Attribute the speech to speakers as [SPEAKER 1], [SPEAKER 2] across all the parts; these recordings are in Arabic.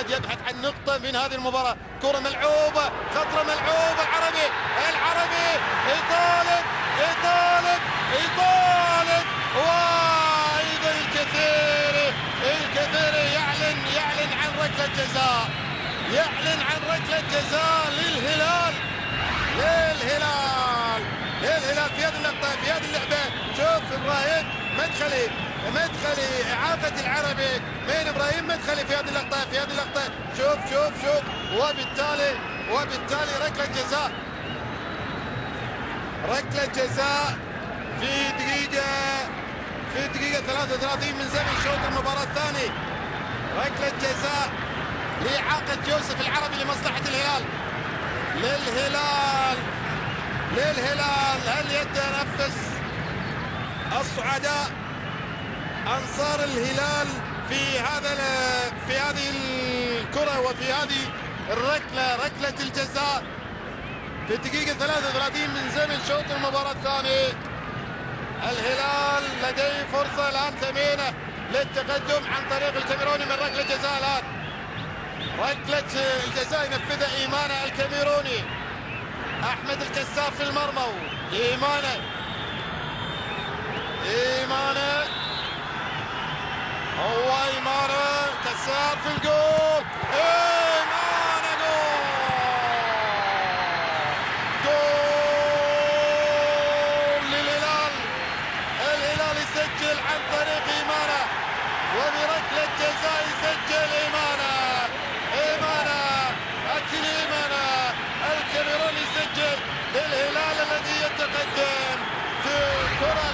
[SPEAKER 1] الرائد يبحث عن نقطة من هذه المباراة. كرة ملعوبة، خطرة ملعوبة، العربي يطالب يطالب يطالب، وأيضا الكثير يعلن عن ركلة جزاء، يعلن عن ركلة جزاء للهلال في هذه اللقطة، في هذه اللعبة. شوف إبراهيم مدخلي إعاقة العربي من إبراهيم مدخلي في هذه اللقطة، شوف وبالتالي ركلة جزاء في دقيقة 33 من زمن شوط المباراة الثاني. ركلة جزاء لإعاقة يوسف العربي لمصلحة للهلال. هل يتنفس الصعداء أنصار الهلال في هذه الكرة وفي هذه ركلة الجزاء في دقيقة 33 من زمن شوط المباراة الثاني؟ الهلال لديه فرصة الآن ثمينة للتقدم عن طريق الكاميروني من ركلة جزاء. الآن ركلة الجزاء ينفذها إيمانة الكاميروني. أحمد الكسار في المرمى، إيمانة كسار في الجول، جول للهلال. الهلال يسجل عن طريق إيمانة، وبركلة جزاء يسجل إيمانة الكاميروني يسجل للهلال الذي يتقدم في كرة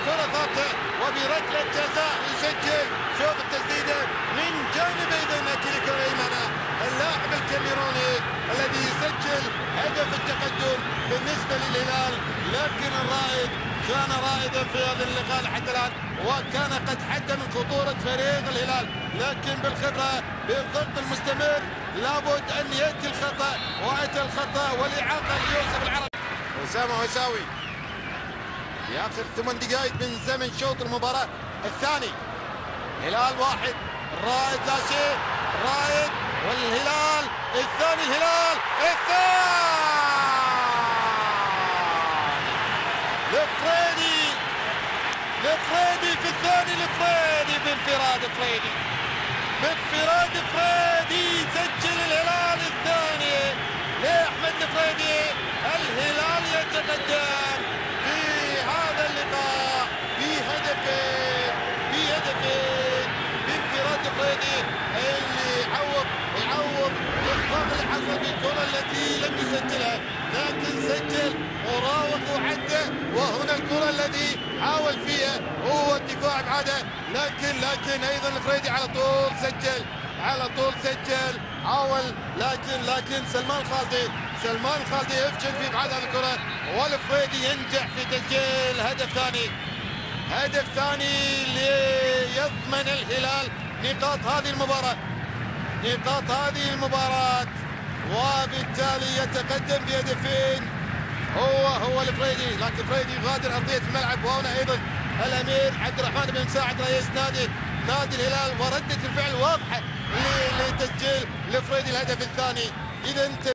[SPEAKER 1] ثابتة، وبركلة جزاء يسجل. شوف التسديدة من جانب ايضا اكيليكو ايمانة اللاعب الكاميروني الذي يسجل هدف التقدم بالنسبة للهلال. لكن الرائد كان رائدا في هذا اللقاء حتى الآن، وكان قد حد من خطورة فريق الهلال، لكن بالخبرة بالضغط المستمر لابد أن يأتي الخطأ والإعاقة ليوسف العربي. أسامة هشاوي في آخر 8 دقائق من زمن شوط المباراة الثاني. هلال 1 الرائد لا شيء، الرائد والهلال الثاني، الهلال لفريدي في الثاني، بانفراد فريدي يسجل الهلال الثاني لأحمد الفريدي. الهلال يتقدم في هذا اللقاء بهدفين بانفراد فريدي اللي يعوض الإخفاق اللي حصل بالكرة التي لم يسجلها، لكن سجل وراوغ وعدى. وهنا الكرة التي حاول فيها هو الدفاع بعده، لكن ايضا الفريدي على طول سجل حاول، لكن سلمان خالدي يفشل في ابعاد هذه الكرة، والفريدي ينجح في تسجيل هدف ثاني ليضمن الهلال نقاط هذه المباراة، وبالتالي يتقدم بهدفين هو الفريدي. لكن فريدي يغادر ارضيه الملعب، وهنا ايضا الامير عبد الرحمن بن مساعد رئيس نادي الهلال، وردة الفعل واضحه لتسجيل لفريدي الهدف الثاني. اذا